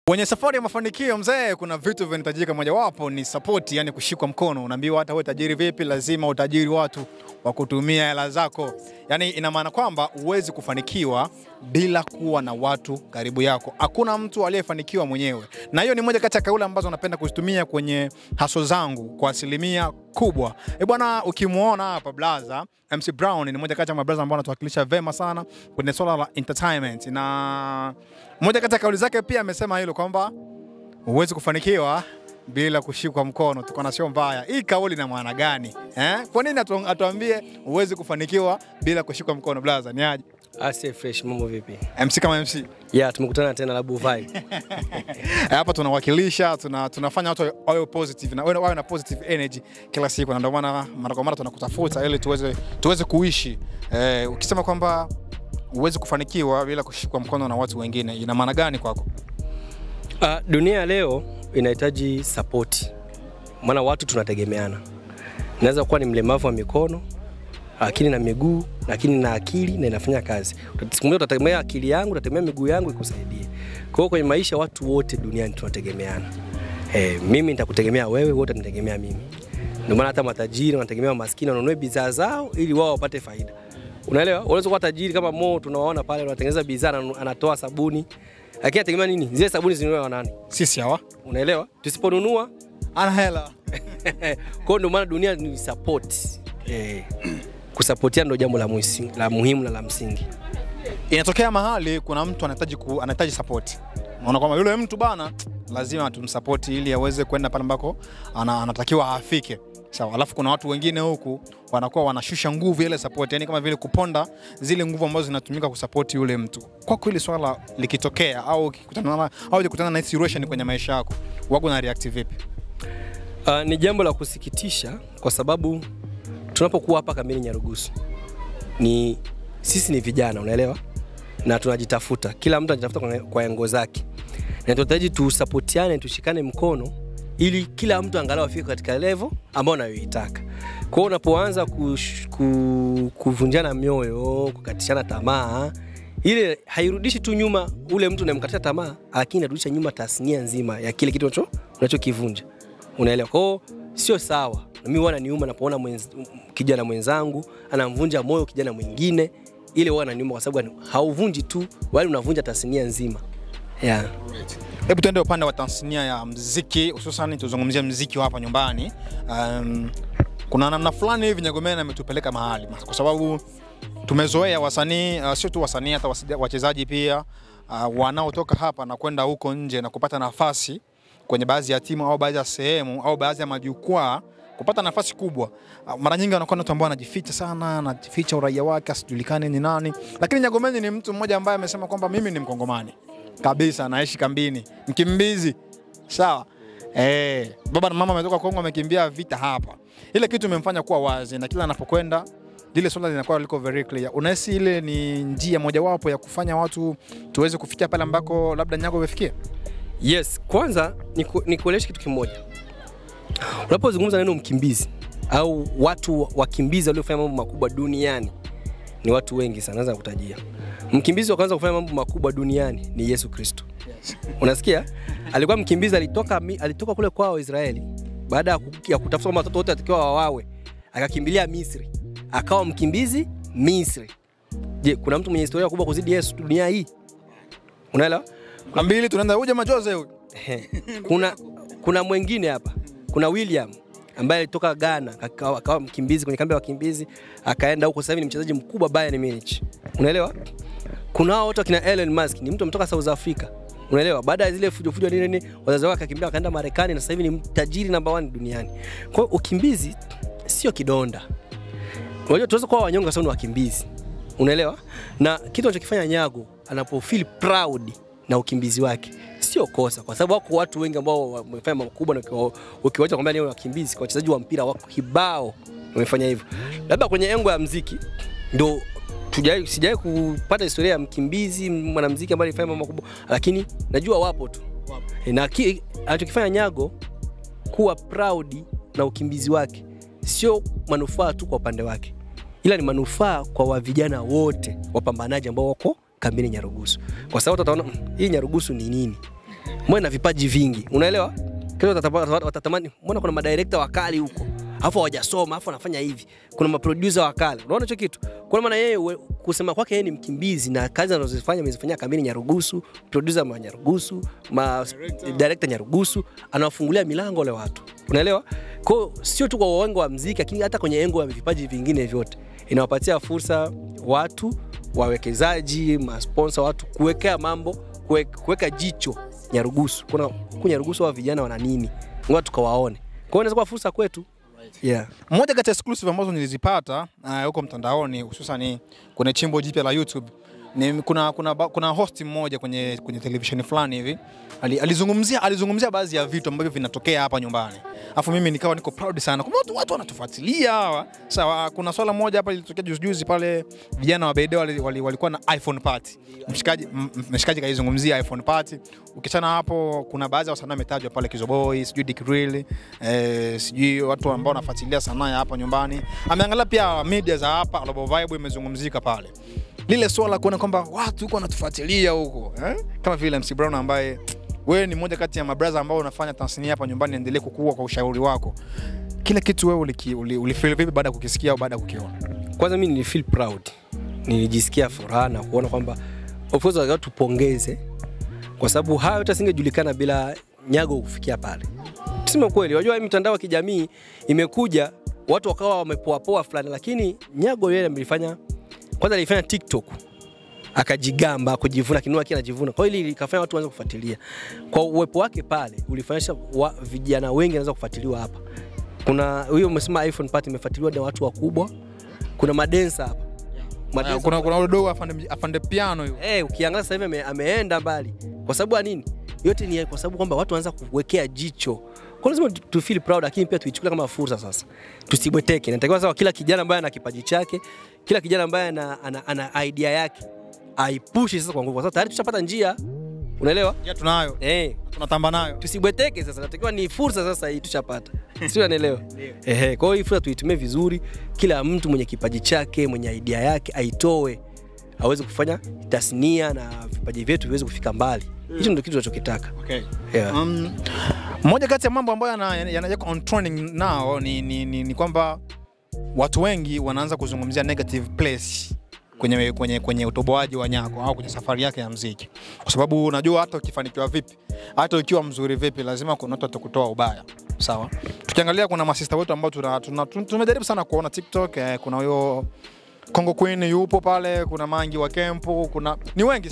Kwenye safari ya mafanikio mzee, kuna vitu vinahitajika. Mojawapo ni support, yani kushikwa mkono. Unaambiwa hata wewe tajiri vipi, lazima utajiri watu wa kutumia hela zako. Yani ina maana kwamba huwezi kufanikiwa bila kuwa na watu karibu yako. Hakuna mtu aliyefanikiwa mwenyewe. Na hiyo ni moja kati ya kauli ambazo napenda kuzitumia kwenye haso zangu kwa asilimia kubwa. Bwana, ukimuona hapa blaza MC Brown ni moja kati ya mablaza ambao anatuwakilisha vema sana kwenye swala la entertainment. Na moja kati ya kauli zake pia amesema hilo kwamba huwezi kufanikiwa bila kushikwa mkono. Tuko na sio mbaya. Hii kauli ina maana gani? Kwa nini atuambie huwezi kufanikiwa bila kushikwa mkono blaza? Ni aje? Ase fresh, mambo vipi? MC kama MC. Yeah, tumekutana tena la Blue Vibe. Hapa tunawakilisha, tunafanya watu wawe positive na wawe na positive energy kila siku, na ndio maana mara kwa mara tunakutafuta ili tuweze kuishi. Ukisema kwamba huwezi kufanikiwa bila kushikwa mkono na watu wengine, ina maana gani kwako? Dunia leo inahitaji support. Maana watu tunategemeana. Naweza kuwa ni mlemavu wa mikono, lakini na miguu, lakini na akili na inafanya kazi. Utategemea akili yangu, utategemea miguu yangu ikusaidie. Kwa hiyo kwenye maisha watu wote duniani tunategemeana. Mimi nitakutegemea wewe, wote tunategemea mimi. Ndio maana hata matajiri wanategemea maskini wanunue bidhaa zao ili wao wapate faida. Unaelewa? Unaweza kuwa tajiri kama Mo tunawaona pale wanatengeneza bidhaa, anatoa sabuni. Lakini ategemea nini? Zile sabuni zinunua na nani? Sisi hawa. Unaelewa? Tusiponunua ana hela. Kwa hiyo ndio maana dunia ni support. Kusapotia ndio jambo la muhimu na la msingi. Inatokea mahali kuna mtu anahitaji support. Unaona kwamba yule mtu bana lazima tumsupport ili aweze kwenda pale ambako anatakiwa afike. Sawa, alafu kuna watu wengine huku wanakuwa wanashusha nguvu ile support, yani kama vile kuponda zile nguvu ambazo zinatumika kusupport yule mtu. Kwa kweli swala likitokea au ukikutana na situation kwenye maisha yako, wako na react vipi? Ni jambo la kusikitisha kwa sababu tunapokuwa hapa Kamili Nyarugusu sisi ni vijana, unaelewa? Na tunajitafuta. Kila mtu anajitafuta kwa engo zake. Na tunahitaji tusupportiane, tushikane mkono ili kila mtu angalau afike katika level ambayo anayoitaka. Kwa hiyo unapoanza kuvunjana mioyo, kukatishana tamaa, ile hairudishi tu nyuma ule mtu unayemkatisha tamaa, lakini inarudisha nyuma tasnia nzima ya kile kitu unachokivunja. Unaelewa? Kwa hiyo sio sawa. Na mimi huwa niuma napoona kijana mwenzangu anamvunja moyo kijana mwingine, ile huwa niuma kwa sababu hauvunji tu, bali unavunja tasnia nzima. Yeah. Hebu tuende upande wa tasnia ya muziki, hususan tuzungumzie muziki hapa nyumbani. Kuna namna fulani hivi Nyagomena ametupeleka mahali kwa sababu tumezoea wasanii, sio tu wasanii, hata wachezaji pia wanaotoka hapa na kwenda huko nje na kupata nafasi kwenye baadhi ya timu au baadhi ya sehemu au baadhi ya majukwaa, kupata nafasi kubwa. Mara nyingi wanakuwa watu ambao wanajificha sana, anajificha uraia wake, asijulikane ni nani. Lakini Nyagomena ni mtu mmoja ambaye amesema kwamba mimi ni Mkongomani kabisa, naishi kambini, mkimbizi. Sawa. Baba na mama wametoka Kongo, wamekimbia vita hapa. Ile kitu imemfanya kuwa wazi na kila anapokwenda lile swala linakuwa liko very clear. Unahisi ile ni njia mojawapo ya kufanya watu tuweze kufikia pale ambako labda Nyago amefikia? Yes, kwanza nikueleweshe kitu kimoja. Unapozungumza neno mkimbizi au watu wakimbizi waliofanya mambo makubwa duniani ni watu wengi sana, naweza kutajia. Mkimbizi wa kwanza kufanya mambo makubwa duniani ni Yesu Kristo. Yes. Unasikia? Alikuwa mkimbizi, alitoka kule kwao Israeli. Baada ya kutafuta kama watoto wote atakiwa wawawe, akakimbilia Misri. Akawa mkimbizi Misri. Je, kuna mtu mwenye historia kubwa kuzidi Yesu dunia hii? Unaelewa? Kwa mbili tunaenda uje majoze huyo. Kuna mwingine hapa. Kuna William ambaye alitoka Ghana, akawa mkimbizi kwenye kambi ya wakimbizi, akaenda huko, sasa hivi ni mchezaji mkubwa Bayern Munich. Unaelewa? Kuna watu kina Elon Musk, ni mtu ametoka South Africa. Unaelewa? Baada ya zile fujo nini, wazazi wake akakimbia akaenda Marekani na sasa hivi ni tajiri namba 1 duniani. Kwa hiyo ukimbizi sio kidonda. Unajua tunaweza kuwa wanyonge sana wakimbizi. Unaelewa? Na kitu anachokifanya Nyago anapofeel proud na ukimbizi wake sio kosa, kwa sababu wako watu wengi ambao wamefanya makubwa, na ukiwacha kwamba ni wakimbizi, kwa wachezaji wa mpira wako kibao wamefanya hivyo. Labda kwenye engo ya muziki ndio sijawahi kupata historia ya mkimbizi mwanamuziki ambaye alifanya mambo makubwa, lakini najua wapo tu. Na anachokifanya Nyago kuwa proud na ukimbizi wake sio manufaa tu kwa upande wake, ila ni manufaa kwa vijana wote wapambanaji ambao wako Kamili Nyarugusu. Kwa sababu utaona hii Nyarugusu ni nini? mwe na vipaji vingi, unaelewa? Kesho watatamani, mbona kuna madirector wakali huko, alafu hawajasoma, alafu wanafanya hivi. Kuna maproducer wakali, unaona hicho kitu? Kwa maana yeye kusema kwake yeye ni mkimbizi na kazi anazozifanya amezifanyia kamili Nyarugusu, producer wa Nyarugusu, director Nyarugusu, anawafungulia milango wale watu, unaelewa? Kwa sio tu kwa wengo wa muziki, lakini hata kwenye engo ya vipaji vingine vyote inawapatia fursa watu, wawekezaji, masponsor, watu kuwekea mambo, kuweka jicho Nyarugusu. Kuna Nyarugusu wa vijana wana nini? Ngoja tukawaone. Kwa hiyo inaweza kuwa fursa kwetu. Yeah. Moja kati ya exclusive ambazo nilizipata huko mtandaoni, hususan kwenye chimbo jipya la YouTube, ni kuna host mmoja kwenye television fulani hivi alizungumzia baadhi ya vitu ambavyo vinatokea hapa nyumbani. Alafu mimi nikawa niko proud sana. Kwa watu wanatufuatilia hawa. Sawa, kuna swala moja hapa lilitokea juzi pale, vijana wa Beidou walikuwa na iPhone party. Mshikaji kaizungumzia iPhone party. Ukichana hapo kuna baadhi ya wasanii wametajwa pale, Kizoboy, sijui Dick Real, sijui watu ambao wanafuatilia sanaa ya hapa nyumbani. Ameangalia pia media za hapa, Global Vibe imezungumzika pale. Lile swala kuona kwamba watu huko wanatufuatilia huko, kama vile MC Brown ambaye wewe ni mmoja kati ya mabraza ambao unafanya Tanzania hapa nyumbani endelee kukua kwa ushauri wako. Kila kitu wewe ulifeel vipi baada ya kukisikia au baada ya kukiona? Kwanza mimi nilifeel proud. Nilijisikia furaha na kuona kwamba of course watu tupongeze, kwa sababu hayo tasingejulikana bila Nyago kufikia pale. Tuseme kweli, unajua mitandao ya kijamii imekuja, watu wakawa wamepoa fulani, lakini Nyago yeye alifanya, kwanza alifanya TikTok, akajigamba, kujivuna, kinua kile anajivuna. Kwa hiyo likafanya watu waanze kufuatilia. Kwa uwepo wake pale ulifanyisha vijana wengi wanaanza kufuatiliwa hapa. Kuna huyo umesema iPhone party imefuatiliwa na watu wakubwa. Kuna madensa hapa. Kuna dogo afande piano hiyo. Ukiangalia sasa hivi ameenda mbali. Kwa sababu ya nini? Yote ni kwa sababu kwamba watu wanaanza kuwekea jicho. Kwa lazima tu feel proud, lakini pia tuichukue kama fursa sasa. Tusibweteke. Inatakiwa sasa kila kijana ambaye ana kipaji chake, kila kijana ambaye ana idea yake, aipushi sasa kwa nguvu. Sasa tayari tushapata njia. Unaelewa? Ya tunayo. Tunatamba nayo. Tusibweteke sasa. Natakiwa ni fursa sasa hii tushapata. Sio, unaelewa? Kwa hiyo fursa tuitumie vizuri. Kila mtu mwenye kipaji chake, mwenye idea yake aitoe, aweze kufanya tasnia na vipaji vyetu viweze kufika mbali. Hicho ndio kitu tunachokitaka. Okay. Yeah. Moja kati ya mambo ambayo yanajeka on trending now ni kwamba watu wengi wanaanza kuzungumzia negative place kwenye utoboaji wa Nyago au kwenye safari yake ya muziki. Kwa sababu unajua hata ukifanikiwa vipi, hata ukiwa mzuri vipi, lazima kuna watu watakutoa ubaya. Sawa? Tukiangalia kuna masista wetu ambao tumejaribu sana kuona TikTok, kuna huyo Kongo Queen yupo pale, kuna Mangi wa Kempo, ni wengi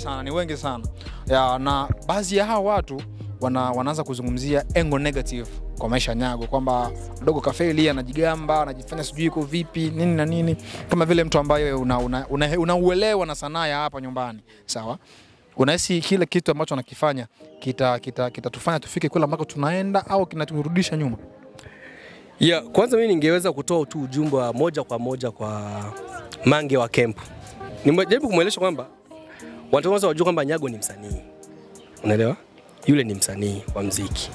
sana. Ya, na baadhi ya hao watu wanaanza kuzungumzia engo negative kwa maisha ya Nyago, kwamba dogo kafeli, anajigamba, anajifanya sijui iko vipi, nini na nini, kama vile mtu ambaye unauelewa na sanaa ya hapa nyumbani. Sawa? Unahisi kile kitu ambacho anakifanya kitatufanya tufike kule ambako tunaenda au kinaturudisha nyuma? Kwanza mimi ningeweza kutoa tu ujumbe wa moja kwa moja kwa Mange wa Kempo. Nimejaribu kumueleza kwamba watu wanza wajue kwamba Nyago ni msanii. Unaelewa? Yule ni msanii wa muziki.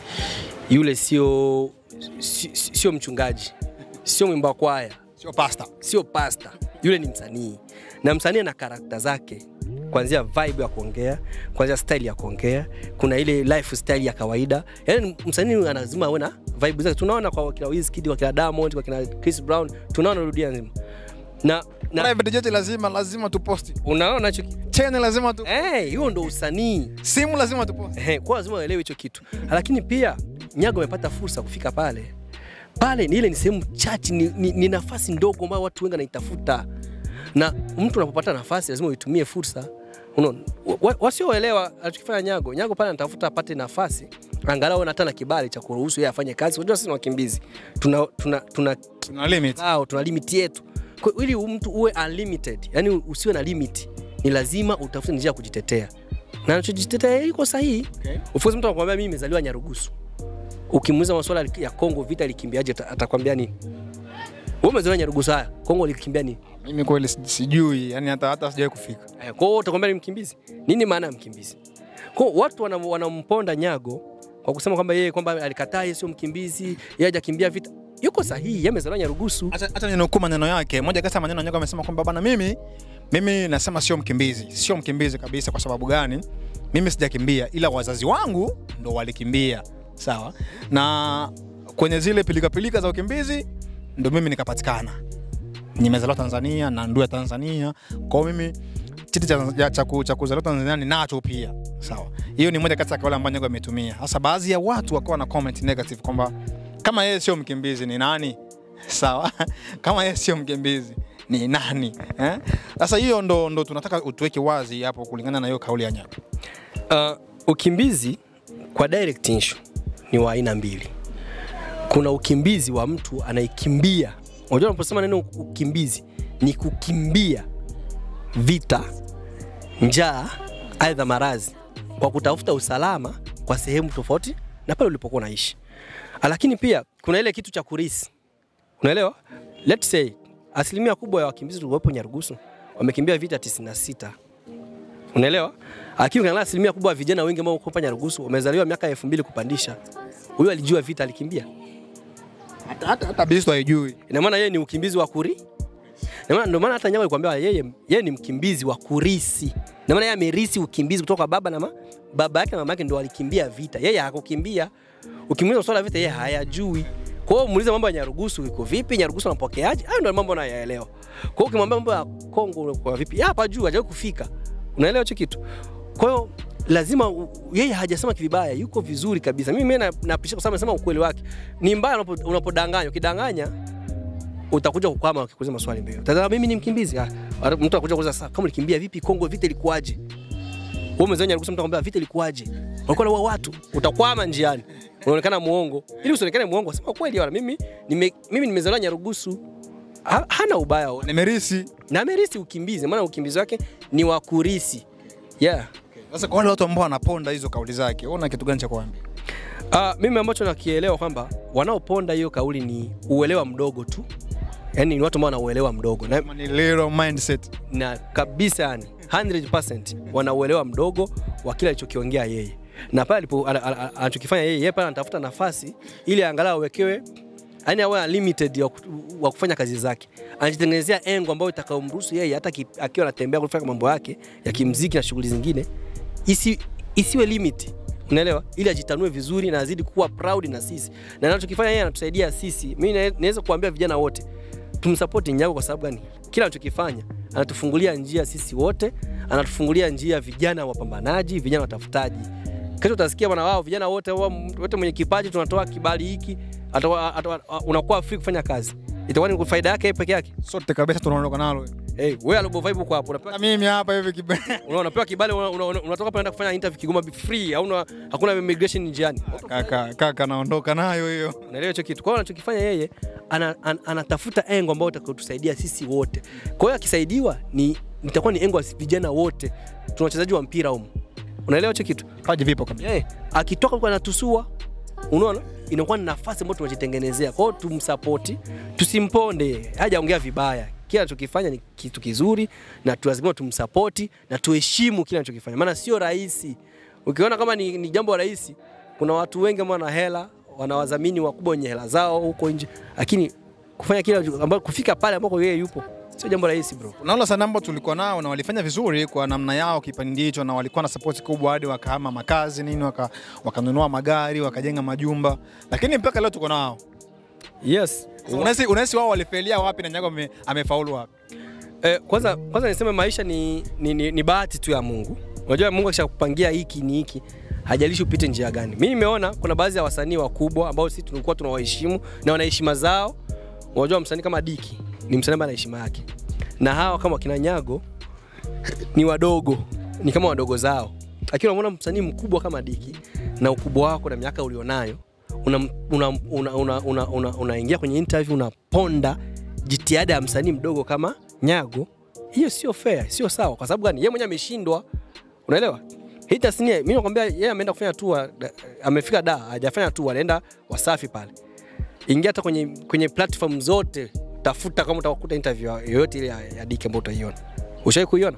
Yule sio mchungaji. Sio mwimba kwaya. Sio pastor. Yule ni msanii. Na msanii ana karakta zake. Kuanzia vibe ya kuongea, kuanzia style ya kuongea, kuna ile lifestyle ya kawaida. Yaani msanii lazima awe na vibe zake. Tunaona kwa kila Wizkid, kwa kila Diamond, kwa kila Chris Brown, tunaona rudia nzima. Na private jet lazima tuposti. Unaona hicho channel lazima tu. Hiyo ndo usanii. Simu lazima tuposti. Kwa lazima uelewe hicho kitu. Lakini pia Nyago amepata fursa kufika pale. Pale ni sehemu chache, ni nafasi ndogo ambayo watu wengi wanaitafuta. Na mtu unapopata nafasi lazima uitumie fursa. Unaona? Wasioelewa anachofanya Nyago pale anatafuta apate nafasi, angalau hata na kibali cha kuruhusu yeye afanye kazi. Unajua sisi ni wakimbizi. Tuna limit. Tuna limit yetu. Kwa ili mtu uwe unlimited, yani usiwe na limit, ni lazima utafute njia ya kujitetea. Na anachojitetea iko sahihi. Ufuzi mtu anakuambia mimi nimezaliwa Nyarugusu. Ukimuuliza masuala ya Kongo vita likimbiaje, atakwambia nini? Wewe umezaliwa Nyarugusu, haya Kongo likimbia nini? Mimi kweli sijui, yani hata sijawahi kufika. Kwa hiyo utakwambia ni mkimbizi. Nini maana ya mkimbizi? Kwa watu wanamponda Nyago kwa kusema kwamba yeye alikataa, yeye sio mkimbizi, yeye hajakimbia vita. Yuko sahihi, yeye amezaliwa Nyarugusu. Hata ninukuu maneno yake. Moja kati ya maneno Nyago amesema kwamba bana, mimi Mimi nasema sio mkimbizi kabisa. Kwa sababu gani? Mimi sijakimbia, ila wazazi wangu ndo walikimbia, sawa? Na kwenye zile pilika za ukimbizi ndo mimi nikapatikana. Nimezaliwa Tanzania na ndugu ya Tanzania, kwa mimi cheti cha kuzaliwa Tanzania ninacho pia, sawa? Hiyo ni moja kati ya kauli ambayo Nyago ametumia. Sasa baadhi ya watu wakawa na comment negative kwamba kama yeye sio mkimbizi ni nani? Sawa? Kama yeye sio mkimbizi ni nani? Sasa hiyo ndo tunataka utuweke wazi hapo kulingana na hiyo kauli ya Nyago. Ukimbizi kwa direct issue ni wa aina mbili. Kuna ukimbizi wa mtu anaikimbia. Unajua unaposema neno ukimbizi ni kukimbia vita, njaa, aidha maradhi kwa kutafuta usalama kwa sehemu tofauti na pale ulipokuwa unaishi. Lakini pia kuna ile kitu cha kurisi. Unaelewa? Let's say asilimia kubwa ya wakimbizi waliopo Nyarugusu wamekimbia vita 96. Unaelewa? Lakini ukiangalia asilimia kubwa ya vijana wengi ambao wako Nyarugusu wamezaliwa miaka 2000 kupandisha. Huyo alijua vita, alikimbia. Hata bisu haijui. Ina maana yeye ni ukimbizi wa kuri. Ndio maana hata Nyago alikwambia yeye ni mkimbizi wa kurisi. Ndio maana yeye amerisi ukimbizi kutoka baba yake na mama yake, ndio walikimbia vita. Yeye hakukimbia. Ukimuuliza swala vita yeye hayajui. Kwa hiyo muulize mambo ya Nyarugusu iko vipi, Nyarugusu wanapokeaje? Hayo ndio mambo anayaelewa. Kwa hiyo ukimwambia mambo ya Kongo kwa vipi, hapa juu hajawahi kufika. Unaelewa hicho kitu? Kwa hiyo lazima yeye hajasema kivibaya, yuko vizuri kabisa. Mimi napisha kwa sababu anasema ukweli wake. Ni mbaya unapodanganya. Ukidanganya utakuja kukwama ukikuuliza maswali mbele. Tazama mimi ni mkimbizi. Mtu anakuja kuuliza sasa kama ulikimbia vipi Kongo, vita ilikuwaje? Wewe umezanya Nyarugusu, mtu akwambia vita ilikuwaje? Walikuwa na watu, utakwama njiani. Unaonekana muongo. Ili usionekane muongo, sema kweli bwana, mimi nimezaliwa Nyarugusu. Hana ubaya. Nimerisi ukimbizi, maana ukimbizi wake ni wa kurisi. Yeah. Sasa kwa wale watu ambao wanaponda hizo kauli zake, unaona kitu gani cha kuambia? Mimi ambacho nakielewa kwamba wanaoponda hiyo kauli ni uelewa mdogo tu. Yaani ni watu ambao wanauelewa mdogo. Na ni little mindset. Na kabisa yani 100% wanauelewa mdogo wa kile alichokiongea yeye. Na pale anachokifanya yeye pale anatafuta nafasi ili angalau awekewe, yani awe limited wa kufanya kazi zake. Anajitengenezea engo ambayo itakayomruhusu yeye hata akiwa anatembea kufanya mambo yake ya kimuziki na shughuli zingine isiwe limit. Unaelewa? Ili ajitanue vizuri na azidi kuwa proud na sisi. Na anachokifanya yeye anatusaidia sisi. Mimi naweza kuambia vijana wote tumsupport Nyago kwa sababu gani? Kila anachokifanya anatufungulia njia sisi wote, anatufungulia njia vijana wapambanaji, vijana watafutaji. Kesho utasikia bwana wao vijana wote mwenye kipaji tunatoa kibali hiki, unakuwa free kufanya kazi. Itakuwa ni faida yake peke yake. Sote kabisa tunaondoka nalo. Wewe alobo vibe uko hapo unapewa. Mimi hapa hivi kibali. Unapewa kibali unatoka hapa unaenda kufanya interview Kigoma free, hakuna immigration njiani. Kaka naondoka nayo hiyo. Unaelewa hicho kitu. Kwa hiyo anachokifanya yeye anatafuta engo ambayo itakayotusaidia sisi wote. Kwa hiyo akisaidiwa nitakuwa ni engo ya vijana wote. Tuna wachezaji wa mpira huko. Unaelewa hicho kitu? Paji vipo kabisa. Akitoka kwa anatusua, unaona? Inakuwa ni nafasi ambayo tunajitengenezea. Kwa hiyo tumsupport, tusimponde, hajaongea vibaya. Kila anachokifanya ni kitu kizuri na lazima tumsupport na tuheshimu kila anachokifanya. Maana sio rahisi. Ukiona kama ni jambo rahisi, kuna watu wengi ambao wana hela, wana wadhamini wakubwa wenye hela zao huko nje. Lakini kufanya kila ambapo kufika pale ambapo yeye yupo sio jambo rahisi bro. Unaona sana ambao tulikuwa nao na walifanya vizuri kwa namna yao kipindi hicho, na walikuwa na support kubwa hadi wakahama makazi nini, wakanunua magari, wakajenga majumba. Lakini mpaka leo tuko nao. Yes. Unahisi wao walifelia wapi na Nyago amefaulu wapi? Kwanza niseme maisha ni bahati tu ya Mungu. Unajua Mungu akishakupangia hiki ni hiki, hajalishi upite njia gani. Mimi nimeona kuna baadhi ya wasanii wakubwa ambao sisi tulikuwa tunawaheshimu na wana heshima zao. Unajua msanii kama Diki ni msanii ambaye ana heshima yake. Na hawa kama kina Nyago ni wadogo, ni kama wadogo zao. Lakini unaona msanii mkubwa kama Diki na ukubwa wako na miaka ulionayo, unaingia kwenye interview unaponda jitihada ya msanii mdogo kama Nyago. Hiyo sio fair, sio sawa. Kwa sababu gani? Yeye mwenyewe ameshindwa. Unaelewa? Hii tasnia mimi nakwambia yeye ameenda kufanya tour, amefika hajafanya tour, alienda Wasafi pale. Ingia hata kwenye platform zote, tafuta kama utakuta interview yoyote ile ya Diki ambayo utaiona. Ushawahi kuiona?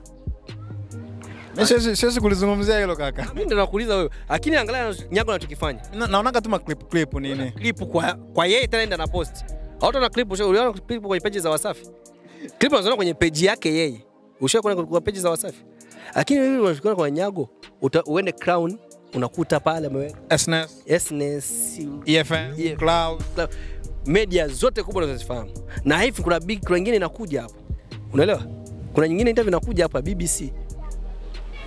Siwezi kulizungumzia hilo kaka. Mimi ndo nakuuliza wewe. Lakini angalia Nyago anachokifanya. Naonaga tu clip nini? Clip kwa yeye tena na post. Hata na clip uliona clip kwenye page za Wasafi. Clip unaziona kwenye page yake yeye. Ushakuona kwa page za Wasafi. Lakini wewe unashukuru kwa Nyago, uende Crown unakuta pale ameweka SNS, EFM, Cloud, media zote kubwa unazozifahamu. Na hivi kuna big wengine inakuja hapo. Unaelewa? Kuna nyingine interview inakuja hapa BBC.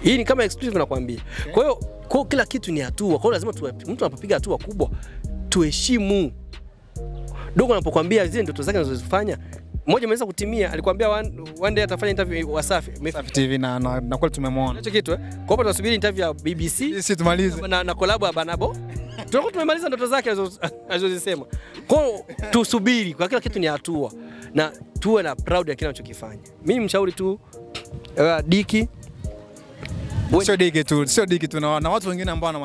Hii ni kama exclusive nakwambia. Kwa hiyo kwa kila kitu ni hatua. Kwa hiyo lazima mtu anapopiga hatua kubwa tuheshimu. Dogo anapokuambia zile ndoto zake anazozifanya, mmoja ameweza kutimia, alikwambia one day atafanya interview Wasafi TV na kweli tumemwona. Hicho kitu Kwa hiyo tunasubiri interview ya BBC. Sisi tumalize Na collab ya Banabo. Tunakuwa tumemaliza ndoto zake alizozisema. Kwa hiyo tusubiri, kwa kila kitu ni hatua. Na tuwe na proud ya kile anachokifanya. Mimi mshauri tu Diki. Sio Diki tu na watu wengine ambao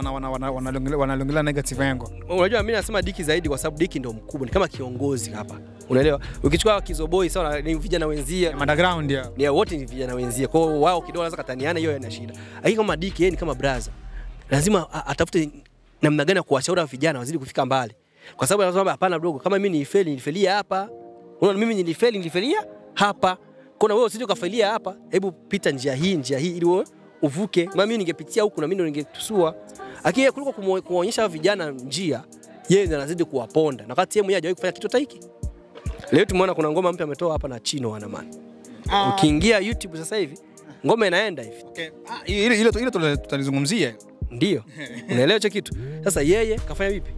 wanalongelea negative yango. Unajua mimi nasema Diki zaidi kwa sababu Diki ndio mkubwa, ni kama kiongozi hapa. Unaelewa? Ukichukua Kizoboi sawa ni vijana wenzia, underground ya. Ni wote ni vijana wenzia. Kwa hiyo wao kidogo wanaweza kataniana, hiyo ina shida. Lakini kama Diki yeye ni kama brother. Lazima atafute namna gani ya kuwashauri vijana wazidi kufika mbali. Kwa sababu anasema hapana bro, kama mimi nilifelia hapa. Unaona mimi nilifelia hapa. Kuna wewe usije ukafelia hapa. Hebu pita njia hii ili wewe uvuke. Kama mimi ningepitia huku na mimi ningetusua. Lakini kuliko kuonyesha vijana njia, yeye ndiye anazidi kuwaponda. Na wakati yeye mwenyewe hajawahi kufanya kitu taiki. Leo tumeona kuna ngoma mpya ametoa hapa na Chino Wanamani. Ukiingia YouTube sasa hivi, ngoma inaenda hivi. Okay. Ile tutalizungumzia. Ndio. Unaelewa hicho kitu? Sasa yeye kafanya vipi?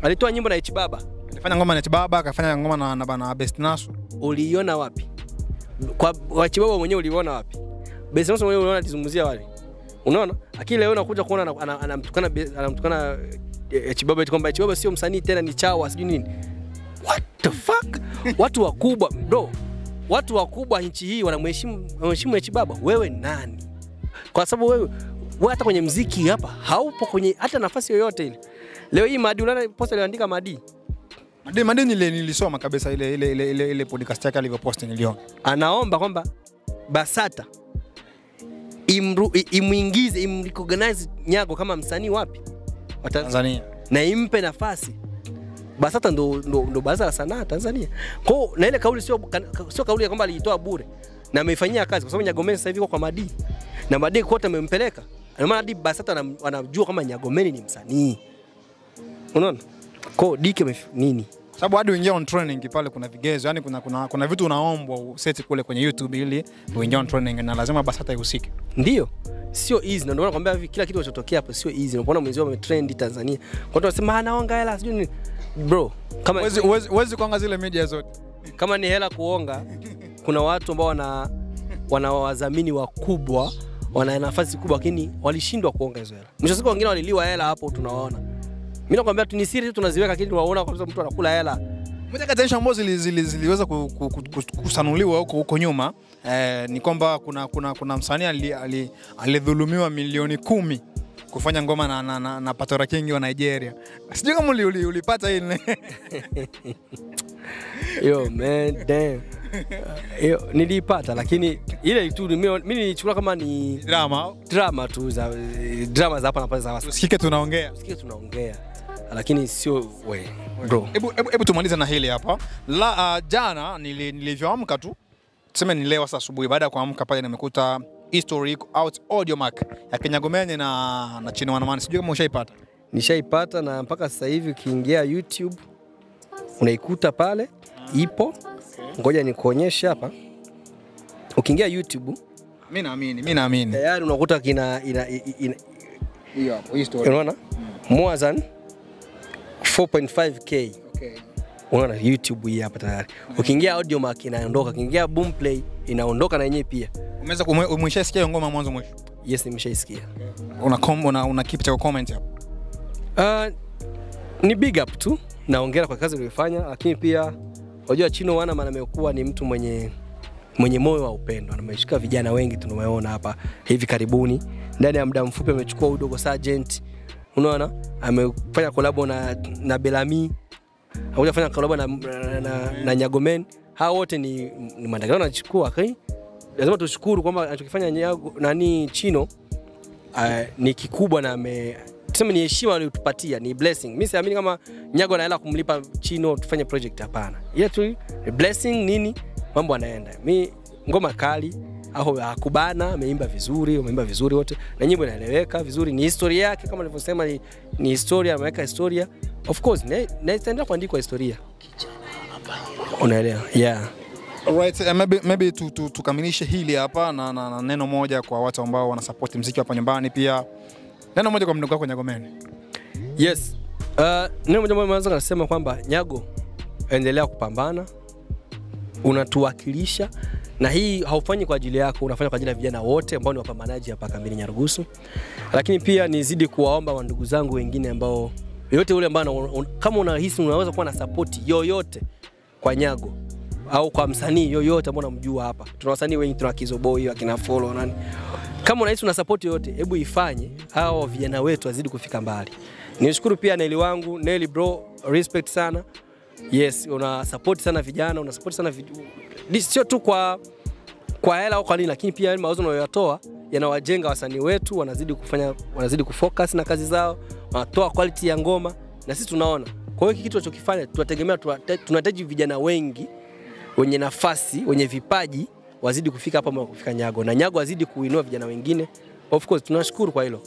Alitoa nyimbo na H Baba. Alifanya ngoma na H Baba, akafanya ngoma na Best Naso. Uliiona wapi? Kwa H Baba mwenyewe uliona wapi? Best Naso mwenyewe unaona alizungumzia wapi? Unaona? Akili leo unakuja kuona anamtukana H Baba eti kwamba H Baba sio msanii tena ni chawa sijui nini. What the fuck? Watu wakubwa bro. Watu wakubwa nchi hii wanamheshimu H Baba. Wewe nani? Kwa sababu wewe hata kwenye muziki hapa haupo kwenye hata nafasi yoyote ile. Leo hii Madi unaona post aliandika Madi nilisoma kabisa ile podcast yake alivyopost niliona. Anaomba kwamba Basata imrecognize Nyago kama msanii wapi? Wa Tanzania. Na impe nafasi. Basata ndo baraza la sanaa Tanzania. Kwa hiyo na ile kauli sio kauli ya kwamba aliitoa bure. Na ameifanyia kazi kwa sababu Nyagomeni sasa hivi kwa Madi. Na Madi kote amempeleka. Na maana hadi Basata wanajua kama Nyagomeni ni msanii. Unaona? Kwa Diki nini? Sababu hadi uingia on training pale kuna vigezo, yani kuna vitu unaombwa useti kule kwenye YouTube ili uingia on training na lazima Basata ihusike. Ndio. Sio easy. Na ndio nakwambia kila kitu kinachotokea hapo sio easy. Unaona mwenzio ametrend Tanzania. Kwa hiyo tunasema anaonga hela sijui nini. Bro, kama uwezi kuanga zile media zote. Kama ni hela kuonga, kuna watu ambao wana wadhamini wakubwa, wana nafasi kubwa lakini walishindwa kuonga hizo hela. Mwisho siku wengine waliliwa hela hapo tunawaona. Mimi nakwambia tu ni siri tu tunaziweka lakini tunaona kwa sababu mtu anakula hela. Moja kati ya issue ambazo ziliweza kusanuliwa huko nyuma ni kwamba kuna msanii alidhulumiwa milioni 10 kufanya ngoma na Patora King wa Nigeria. Sijui kama ulipata ile. Yo man damn. Yo nilipata lakini ile tu mimi nilichukua kama ni drama tu za hapa na pale za Wasafi. Sikike tunaongea. Lakini sio we bro. Hebu tumalize na hili hapa. Jana nilivyoamka tu tuseme ni leo sasa asubuhi baada ya kuamka pale nimekuta history out audio mark ya Nyagomeni na Chino Wanamani. Sijui kama ushaipata. Nishaipata na mpaka sasa hivi ukiingia YouTube unaikuta pale ipo. Ngoja nikuonyeshe hapa. Ukiingia YouTube mimi naamini. Tayari unakuta hiyo hapo history. Unaona? More than 4.5k. Okay. Unaona YouTube hii hapa tayari. Ukiingia audio mark inaondoka, ukiingia Boomplay inaondoka na yenyewe pia. Umeshasikia ngoma mwanzo mwisho? Yes, nimeshaisikia. Una keep cha comment hapo. Ni big up tu. Naongera kwa kazi uliyofanya lakini pia unajua Chino Wanamani amekuwa ni mtu mwenye moyo wa upendo. Ameshika vijana wengi tunawaona hapa hivi karibuni. Ndani ya muda mfupi amechukua Udogo Sergeant. Unaona? Amefanya collab na Belami. Hakuja fanya collab na Nyagomeni. Hao wote ni mandagano anachukua, okay? Lazima tushukuru kwamba anachokifanya Chino ni kikubwa na tuseme ni heshima aliyotupatia, ni blessing. Mimi siamini kama Nyago anaela kumlipa Chino tufanye project hapana. Ile tu blessing nini mambo yanaenda. Mimi ngoma kali au hakubana, ameimba vizuri wote na nyimbo inaeleweka vizuri, ni historia yake kama nilivyosema, ni historia, ameweka historia. Of course na itaendelea kuandikwa historia. Unaelewa? Yeah. Alright, maybe tukamilishe hili hapa na neno moja kwa watu ambao wana support muziki hapa nyumbani, pia neno moja kwa mdogo wako Nyago Man. Yes. Neno moja mwanzo nasema kwamba Nyago, endelea kupambana. Unatuwakilisha, na hii haufanyi kwa ajili yako, unafanya kwa ajili ya vijana wote ambao ni wapambanaji hapa kambini Nyarugusu. Lakini pia nizidi kuwaomba wa ndugu zangu wengine ambao yote ule ambao kama unahisi unaweza kuwa na support yoyote kwa Nyago au kwa msanii yoyote ambao unamjua hapa. Tuna wasanii wengi, tuna Kizoboi, akina Follow nani. Kama unahisi una support yoyote, hebu ifanye hao vijana wetu wazidi kufika mbali. Nishukuru pia Nelly wangu, Nelly bro, respect sana. Yes, una support sana vijana, una support sana sio tu kwa hela au kwa nini, lakini pia yale mawazo unayoyatoa yanawajenga wasanii wetu, wanazidi kufocus na kazi zao, wanatoa quality ya ngoma na sisi tunaona. Kwa hiyo kitu tunachokifanya tunahitaji vijana wengi wenye nafasi, wenye vipaji wazidi kufika hapa kufika Nyago, na Nyago azidi kuinua vijana wengine. Of course tunashukuru kwa hilo.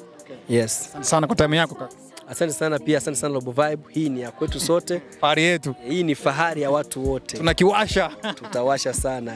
Yes. Asante sana kwa time yako kaka. Asante sana pia, asante sana Robo Vibe. Hii ni ya kwetu sote. Fahari yetu. Hii ni fahari ya watu wote. Tunakiwasha. Tutawasha sana.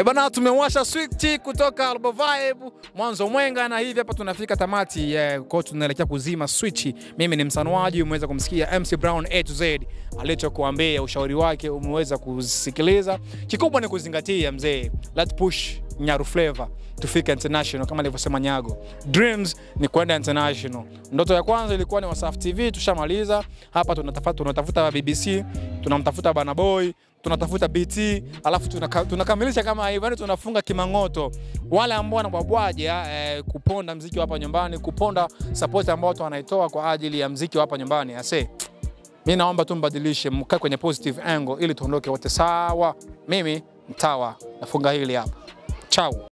Bana, tumewasha switch kutoka Robo Vibe mwanzo Mwenga, na hivi hapa tunafika tamati. Kwa tunaelekea kuzima switch. Mimi ni msanuaji, umeweza kumsikia MC Brown A to Z alichokuambia, ushauri wake umeweza kusikiliza. Kikubwa ni kuzingatia mzee. Let's push Nyaru Flavor tufika international kama alivyosema Nyago. Dreams ni kwenda international. Ndoto ya kwanza ilikuwa ni Wasafi TV, tushamaliza. Hapa tunatafuta BBC, tunamtafuta Bana Boy, tunatafuta BT, alafu tunakamilisha kama hivyo, yani tunafunga kimangoto. Wale ambao wanabwabwaje kuponda muziki hapa nyumbani, kuponda support ambao watu wanaitoa kwa ajili ya muziki hapa nyumbani. Mimi naomba tumbadilishe, mkae kwenye positive angle ili tuondoke wote sawa. Mimi Mtawa nafunga hili hapa. Ciao.